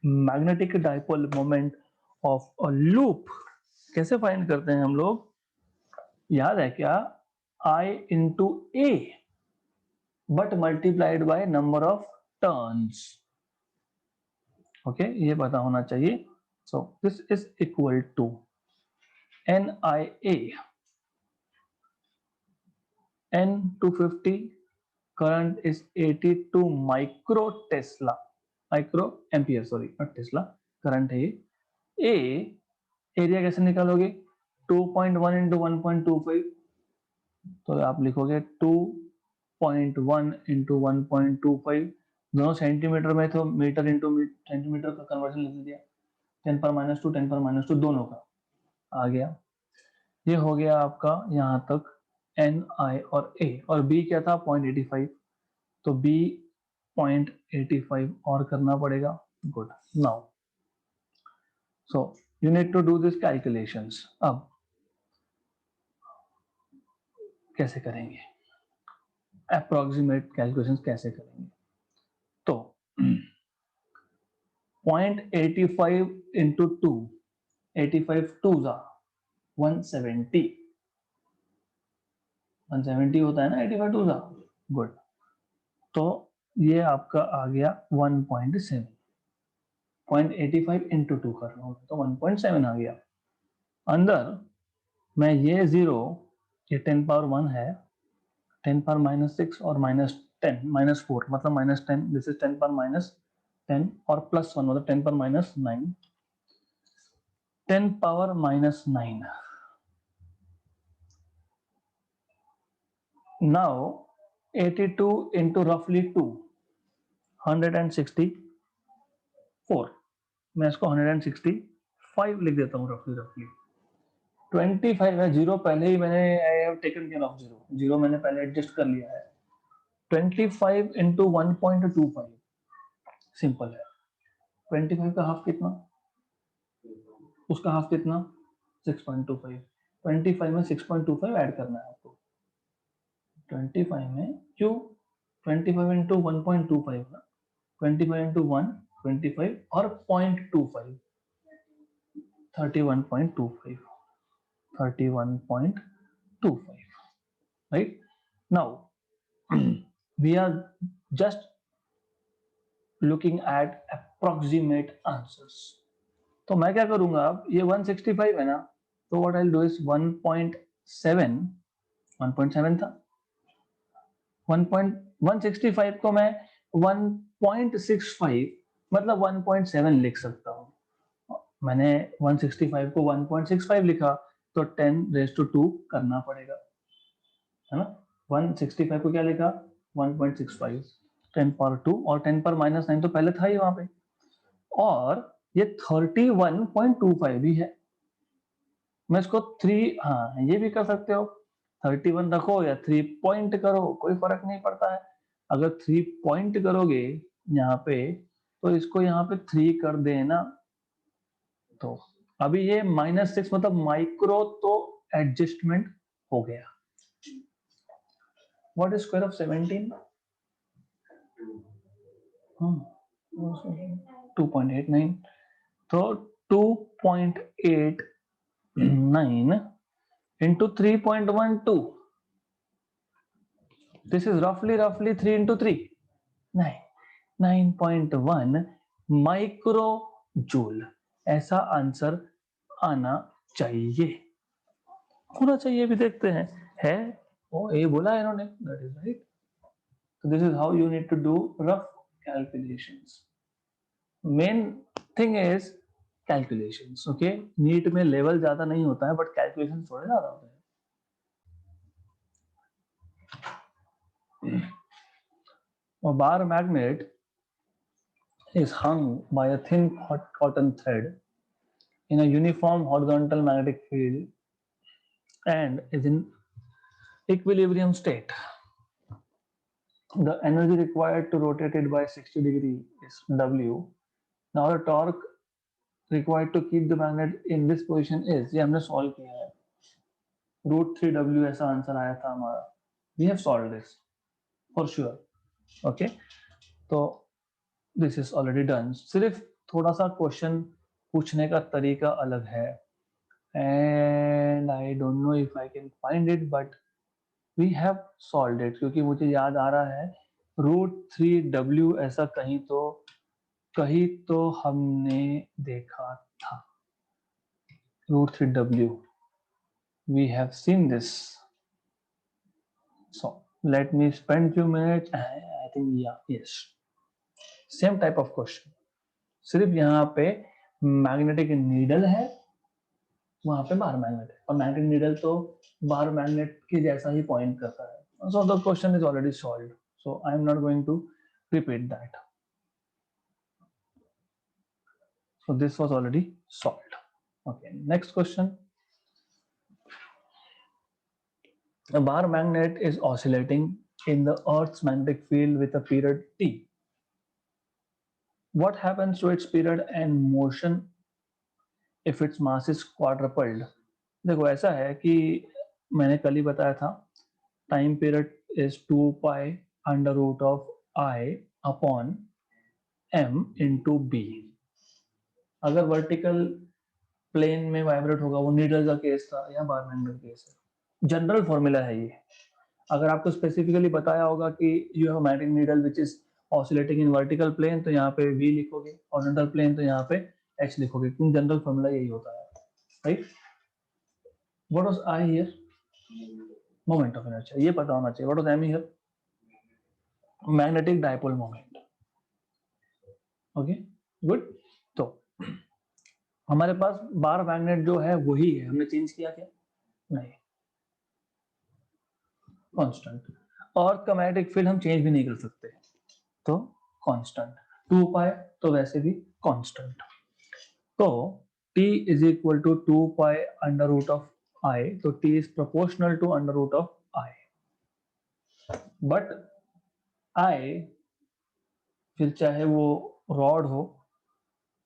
magnetic dipole moment of a loop? कैसे फाइंड करते हैं हम लोग? याद है क्या? I into A but multiplied by number of turns. Okay, ये पता होना चाहिए। So this is equal to NIA, N 250, current is 82 micro ampere, sorry not Tesla, current है ये। A एरिया कैसे निकालोगे? 2.1 into 1.25, तो आप लिखोगे 2.1 into 1.25, दोनों सेंटीमीटर में, तो मीटर इंटू सेंटीमीटर का कन्वर्जन लिख दिया। 10 पर -2 10 पर -2 दोनों का आ गया। ये हो गया आपका यहाँ तक NI और A, और B क्या था? 0.85, तो B 0.85 और करना पड़ेगा। Good. Now so you need to do this calculations. अब कैसे करेंगे? अप्रोक्सीमेट कैलकुलेशंस कैसे करेंगे? तो 0.85 into 2, 85 2s are 170, 170 होता है ना 85 2s are। गुड। तो ये आपका आ गया 1.7, 0.85 into 2 कर रहा हूँ तो 1.7 आ गया। अंदर मैं ये 0, ये 10 पावर 1 है, 10 पावर -6 और -10 -4 मतलब -10, दिस इज 10 पावर -10 और +1 मतलब 10 power -9, 10 power -9। Now 82 into roughly 2, 164, मैं इसको 165 लिख देता हूँ रफली। 25 है, 0 पहले ही मैंने I have taken care of 0 मैंने पहले एडजस्ट कर लिया है। 25 into 1.25 सिंपल है। 25 का हाफ कितना? उसका हाफ कितना? 6.25। 25 में 6.25 ऐड करना है आपको। 25 में क्यों? 25 into 1.25 ना, 25 into 1 25 और 0.25 31.25, 31.25, right? Now we are just looking at approximate answers. तो मैं क्या करूंगा? अब ये 165 है ना, तो what I'll do is 1.7 था, 165 को मैं 1.65 मतलब 1.7 लिख सकता हूँ। मैंने 165 को 1.65 लिखा तो 10⁻² करना पड़ेगा, है ना? 165 को क्या लिखा? 1.65, 10 पावर 2 और 10 पर -9 तो पहले था ही वहां पे, और ये 31.25 भी है। मैं इसको 3, हाँ ये भी कर सकते हो, 31 रखो या 3 पॉइंट करो, कोई फर्क नहीं पड़ता है। अगर 3 पॉइंट करोगे यहाँ पे, तो इसको यहाँ पे 3 कर देना। तो अभी ये -6 मतलब माइक्रो, तो एडजस्टमेंट हो गया। What is square of 17? 2.89। तो 2.89 into 3.12, this is roughly 3 into 3, 9.1 micro joule. ऐसा आंसर आना चाहिए, होना चाहिए। भी देखते हैं, है ओ ये बोला है इन्होंने, that is right. So this is how you need to do rough calculations. Main thing is calculations, okay? NEET में लेवल ज्यादा नहीं होता है, बट कैलकुलेशन थोड़े ज्यादा होते हैं। A bar magnet is hung by a thin cotton thread in a uniform horizontal magnetic field and is in equilibrium state. The energy required to rotate it by 60 degrees is W. Now the torque required to keep the magnet in this position is, ये हमने सॉल्व किया है, √3W ऐसा आंसर आया था हमारा। We have solved this for sure, okay? तो this is already done. सिर्फ थोड़ा सा क्वेश्चन पूछने का तरीका अलग है, and I don't know if I can find it, but we have solved it, क्योंकि मुझे याद आ रहा है √3W ऐसा कहीं तो हमने देखा था। √3W, we have seen this. So let me spend few minutes. I think yes, same type of question, सिर्फ यहाँ पे मैग्नेटिक नीडल है, वहां पे बार मैग्नेट है, और मैग्नेटिक नीडल तो बार मैग्नेट के जैसा ही पॉइंट करता है। So the question is already solved, so I am not going to repeat that. So this was already solved. Okay, next question. A bar magnet is oscillating in the Earth's magnetic field with a period t. What happens to its period and motion if its mass is quadrupled? देखो ऐसा है कि मैंने कल ही बताया था, time period is 2 pi under root of I upon m into B. अगर वर्टिकल प्लेन में वाइब्रेट होगा, वो नीडल का केस था या बार मैग्नेट केस है। जनरल फॉर्मूला है ये। अगर आपको स्पेसिफिकली बताया होगा कि you have magnetic needle which is oscillating in vertical plane, तो यहाँ पे v लिखोगे, हॉरिजॉन्टल प्लेन तो यहाँ पे h लिखोगे, क्योंकि जनरल फॉर्मूला यही होता है, right? What was I hear? Moment of inertia, ये पता होना चाहिए। What was m here? Magnetic dipole moment. Okay, good. तो हमारे पास बार मैग्नेट जो है वही है, हमने चेंज किया क्या? नहीं, कांस्टेंट। और का मैग्नेटिक फील्ड हम चेंज भी नहीं कर सकते, तो कांस्टेंट। 2 पाई तो वैसे भी कांस्टेंट। तो t is equal to 2 pi under root of I, तो t is proportional to under root of I. But I, फिर चाहे वो रॉड हो,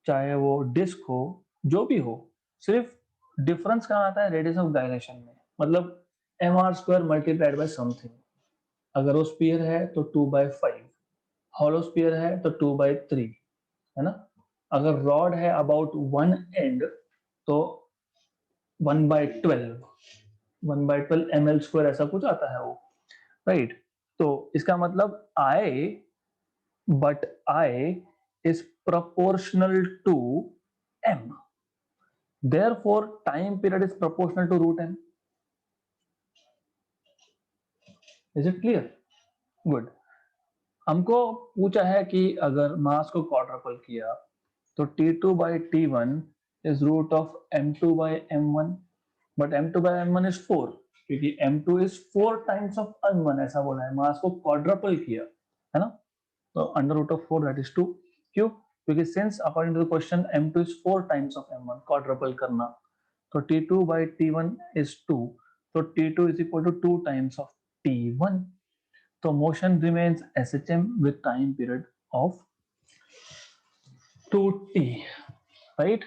चाहे वो डिस्क हो, जो भी हो, सिर्फ डिफरेंस कहाँ आता है? रेडियस ऑफ डायलेशन में। मतलब mr² मल्टीप्लाइड बाय समथिंग। अगर वो स्फीयर है तो 2/5, हॉलो स्फीयर है तो 2/3, है ना? अगर रॉड है अबाउट वन एंड तो 1/12, 1/12 ml² ऐसा कुछ आता है वो, राइट? तो इसका मतलब I, but I is proportional to m, therefore time period is proportional to √m. Is it clear? Good. हमको पूछा है कि अगर मास को क्वाड्रपल किया तो T2/T1 is root of m2/m1, but m2/m1 is 4, क्योंकि m2 is 4 times of m1 ऐसा बोला है। मास को क्वाड्रपल किया है ना, तो under root of 4 that is 2। क्यों? क्योंकि since according to the question m2 is 4 times of m1, quadruple करना, तो T2/T1 is 2, तो T2 is equal to 2 times of T1. तो motion remains SHM with time period of 2t, right?